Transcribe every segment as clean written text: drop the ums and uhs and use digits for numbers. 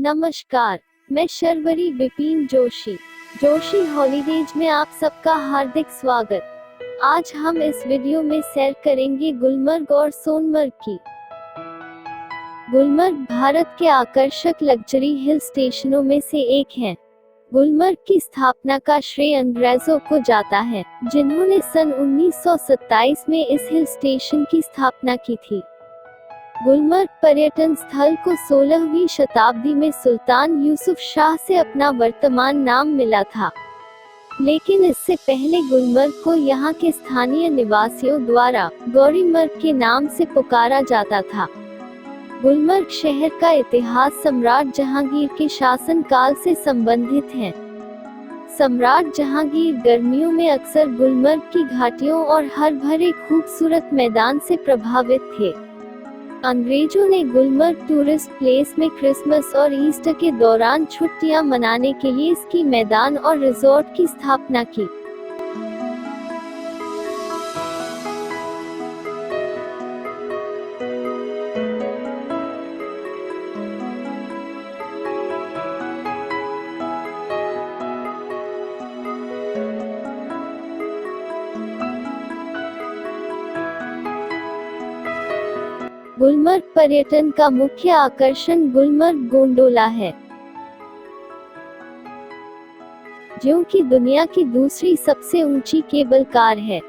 नमस्कार, मैं शर्वरी बिपिन जोशी हॉलीडेज में आप सबका हार्दिक स्वागत। आज हम इस वीडियो में सैर करेंगे गुलमर्ग और सोनमर्ग की। गुलमर्ग भारत के आकर्षक लग्जरी हिल स्टेशनों में से एक है। गुलमर्ग की स्थापना का श्रेय अंग्रेजों को जाता है, जिन्होंने सन 1927 में इस हिल स्टेशन की स्थापना की थी। गुलमर्ग पर्यटन स्थल को 16वीं शताब्दी में सुल्तान यूसुफ शाह से अपना वर्तमान नाम मिला था, लेकिन इससे पहले गुलमर्ग को यहाँ के स्थानीय निवासियों द्वारा गौरीमर्ग के नाम से पुकारा जाता था। गुलमर्ग शहर का इतिहास सम्राट जहांगीर के शासनकाल से संबंधित है। सम्राट जहांगीर गर्मियों में अक्सर गुलमर्ग की घाटियों और हर भरे खूबसूरत मैदान से प्रभावित थे। अंग्रेजों ने गुलमर्ग टूरिस्ट प्लेस में क्रिसमस और ईस्टर के दौरान छुट्टियां मनाने के लिए स्की मैदान और रिजॉर्ट की स्थापना की। गुलमर्ग पर्यटन का मुख्य आकर्षण गुलमर्ग गोंडोला है, जो कि दुनिया की दूसरी सबसे ऊंची केबल कार है।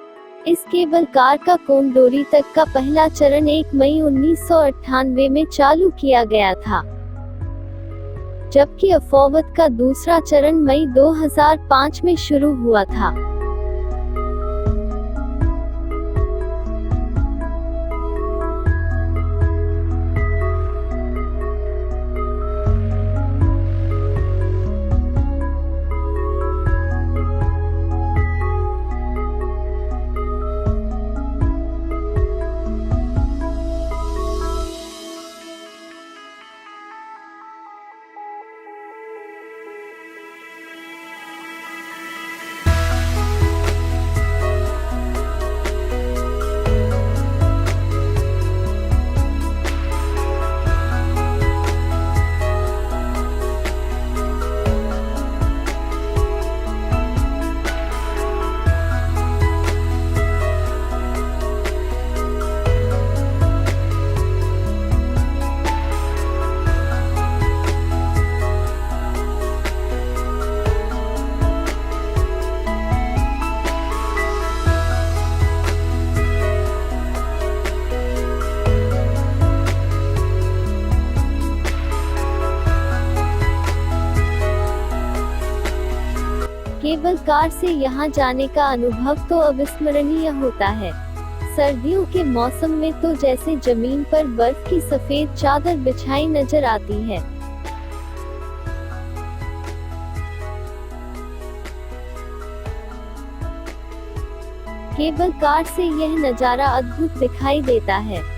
इस केबल कार का कोंडोरी तक का पहला चरण 1 मई 1998 में चालू किया गया था, जबकि अफौवत का दूसरा चरण मई 2005 में शुरू हुआ था। केबल कार से यहाँ जाने का अनुभव तो अविस्मरणीय होता है। सर्दियों के मौसम में तो जैसे जमीन पर बर्फ की सफेद चादर बिछाई नजर आती है। केबल कार से यह नजारा अद्भुत दिखाई देता है।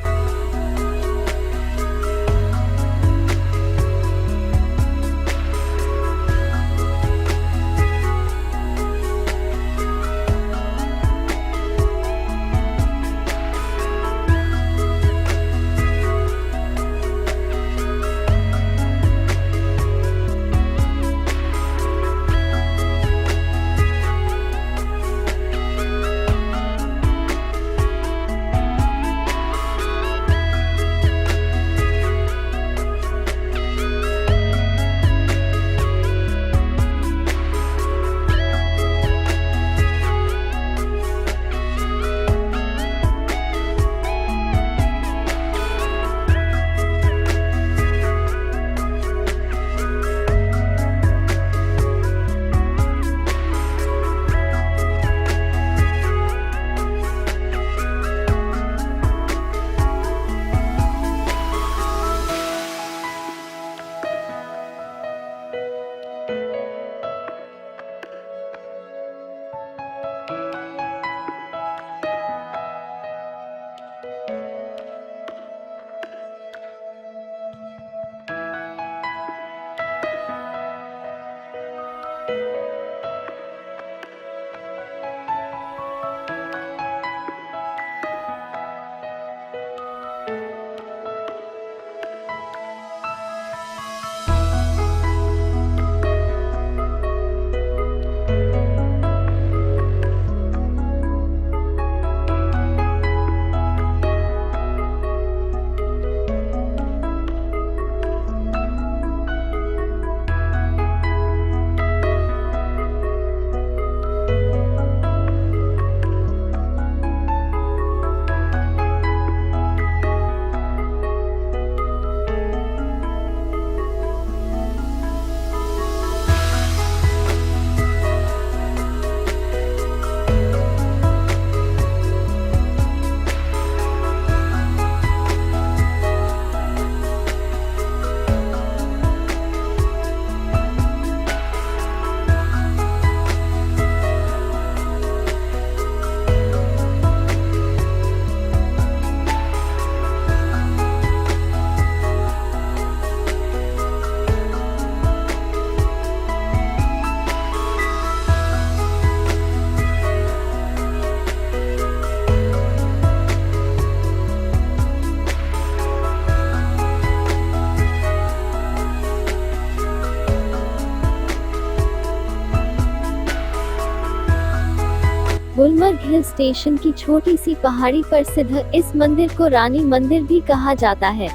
गुलमर्ग हिल स्टेशन की छोटी सी पहाड़ी पर स्थित इस मंदिर को रानी मंदिर भी कहा जाता है।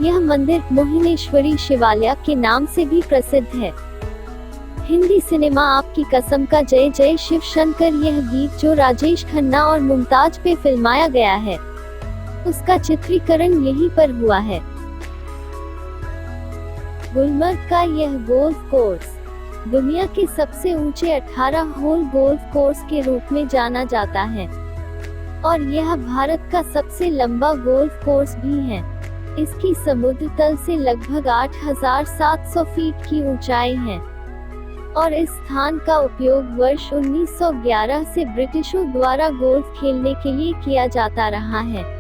यह मंदिर मोहिनेश्वरी शिवालय के नाम से भी प्रसिद्ध है। हिंदी सिनेमा आपकी कसम का जय जय शिव शंकर, यह गीत जो राजेश खन्ना और मुमताज पे फिल्माया गया है, उसका चित्रीकरण यहीं पर हुआ है। गुलमर्ग का यह गोल्फ कोर्स दुनिया के सबसे ऊंचे 18 होल गोल्फ कोर्स के रूप में जाना जाता है और यह भारत का सबसे लंबा गोल्फ कोर्स भी है। इसकी समुद्र तल से लगभग 8,700 फीट की ऊंचाई है और इस स्थान का उपयोग वर्ष 1911 से ब्रिटिशों द्वारा गोल्फ खेलने के लिए किया जाता रहा है।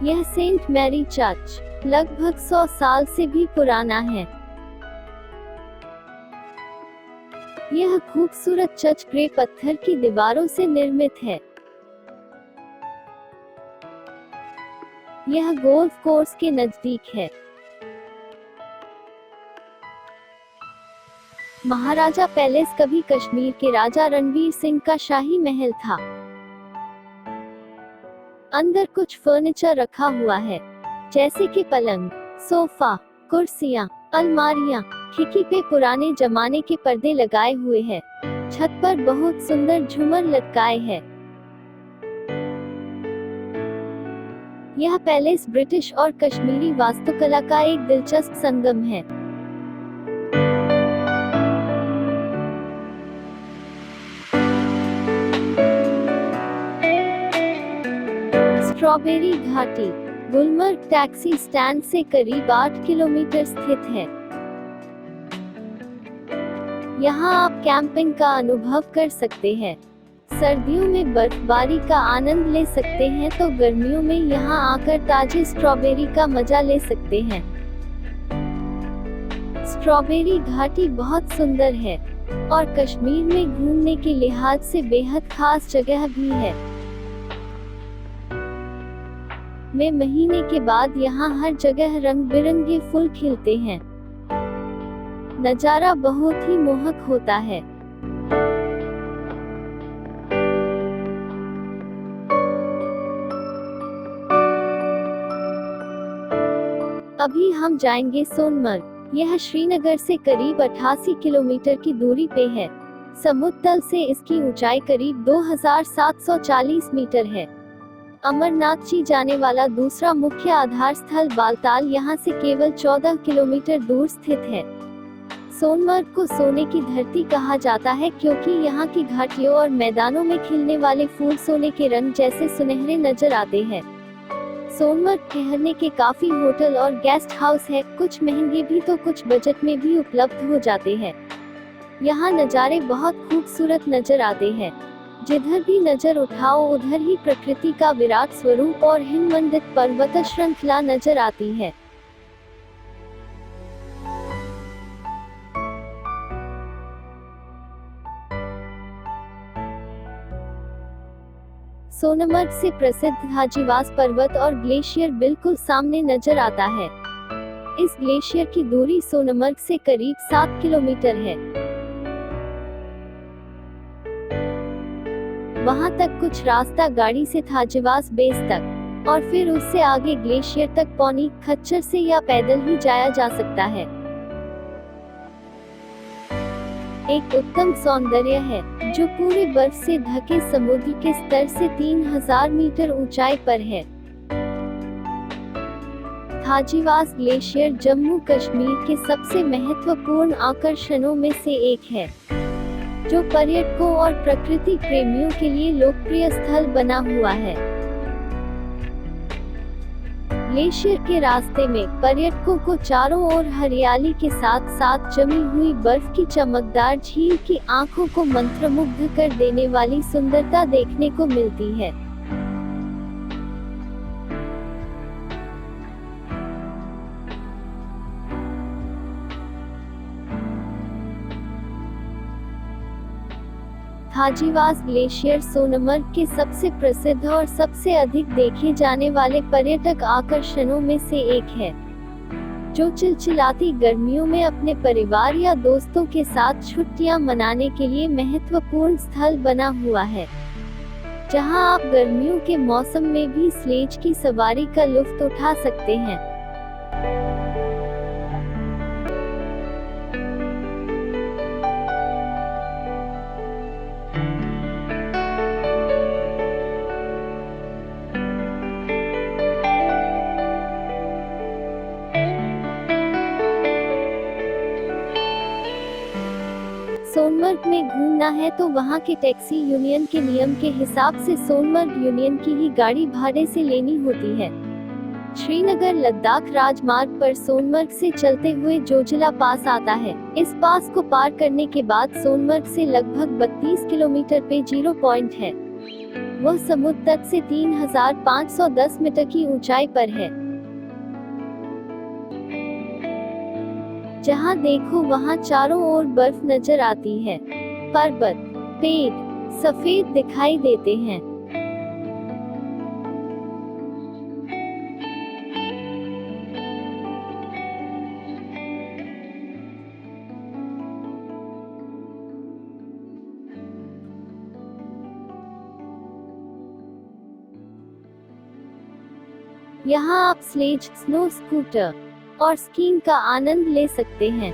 यह सेंट मैरी चर्च लगभग 100 साल से भी पुराना है। यह खूबसूरत चर्च ग्रे पत्थर की दीवारों से निर्मित है। यह गोल्फ कोर्स के नजदीक है। महाराजा पैलेस कभी कश्मीर के राजा रणवीर सिंह का शाही महल था। अंदर कुछ फर्नीचर रखा हुआ है, जैसे कि पलंग, सोफा, कुर्सियां, अलमारियां। खिड़की पे पुराने जमाने के पर्दे लगाए हुए हैं। छत पर बहुत सुंदर झूमर लटकाए हैं। यह पैलेस ब्रिटिश और कश्मीरी वास्तुकला का एक दिलचस्प संगम है। स्ट्रॉबेरी घाटी गुलमर्ग टैक्सी स्टैंड से करीब 8 किलोमीटर स्थित है। यहाँ आप कैंपिंग का अनुभव कर सकते हैं। सर्दियों में बर्फबारी का आनंद ले सकते हैं तो गर्मियों में यहाँ आकर ताजी स्ट्रॉबेरी का मजा ले सकते हैं। स्ट्रॉबेरी घाटी बहुत सुंदर है और कश्मीर में घूमने के लिहाज से बेहद खास जगह भी है। मई महीने के बाद यहाँ हर जगह रंग बिरंगे फूल खिलते हैं। नजारा बहुत ही मोहक होता है। अभी हम जाएंगे सोनमर्ग। यह श्रीनगर से करीब 88 किलोमीटर की दूरी पे है। समुद्र तल से इसकी ऊंचाई करीब 2,740 मीटर है। अमरनाथ जी जाने वाला दूसरा मुख्य आधार स्थल बालताल यहाँ से केवल 14 किलोमीटर दूर स्थित है। सोनमर्ग को सोने की धरती कहा जाता है क्योंकि यहाँ की घाटियों और मैदानों में खिलने वाले फूल सोने के रंग जैसे सुनहरे नजर आते हैं। सोनमर्ग ठहरने के काफी होटल और गेस्ट हाउस है, कुछ महंगे भी तो कुछ बजट में भी उपलब्ध हो जाते हैं। यहाँ नज़ारे बहुत खूबसूरत नजर आते हैं। जिधर भी नजर उठाओ उधर ही प्रकृति का विराट स्वरूप और हिमवंदित पर्वत श्रृंखला नजर आती है। सोनमर्ग से प्रसिद्ध थाजीवास पर्वत और ग्लेशियर बिल्कुल सामने नजर आता है। इस ग्लेशियर की दूरी सोनमर्ग से करीब 7 किलोमीटर है। वहां तक कुछ रास्ता गाड़ी से थाजीवास बेस तक और फिर उससे आगे ग्लेशियर तक पौनी, खच्चर से या पैदल ही जाया जा सकता है। एक उत्तम सौंदर्य है जो पूरे बर्फ से ढके समुद्र के स्तर से 3000 मीटर ऊंचाई पर है। थाजीवास ग्लेशियर जम्मू कश्मीर के सबसे महत्वपूर्ण आकर्षणों में से एक है, जो पर्यटकों और प्रकृति प्रेमियों के लिए लोकप्रिय स्थल बना हुआ है। ग्लेशियर के रास्ते में पर्यटकों को चारों ओर हरियाली के साथ साथ जमी हुई बर्फ की चमकदार झील की आंखों को मंत्रमुग्ध कर देने वाली सुंदरता देखने को मिलती है। थाजीवास ग्लेशियर सोनमर्ग के सबसे प्रसिद्ध और सबसे अधिक देखे जाने वाले पर्यटक आकर्षणों में से एक है, जो चिलचिलाती गर्मियों में अपने परिवार या दोस्तों के साथ छुट्टियां मनाने के लिए महत्वपूर्ण स्थल बना हुआ है, जहां आप गर्मियों के मौसम में भी स्लेज की सवारी का लुत्फ उठा सकते हैं। सोनमर्ग में घूमना है तो वहां के टैक्सी यूनियन के नियम के हिसाब से सोनमर्ग यूनियन की ही गाड़ी भाड़े से लेनी होती है। श्रीनगर लद्दाख राजमार्ग पर सोनमर्ग से चलते हुए जोजिला पास आता है। इस पास को पार करने के बाद सोनमर्ग से लगभग 32 किलोमीटर पे जीरो पॉइंट है। वह समुद्र तट से 3510 मीटर की ऊंचाई पर है। जहां देखो वहां चारों ओर बर्फ नजर आती है। पर्वत, पेड़ सफेद दिखाई देते हैं। यहाँ आप स्लेज, स्नो स्कूटर और स्कीइंग का आनंद ले सकते हैं।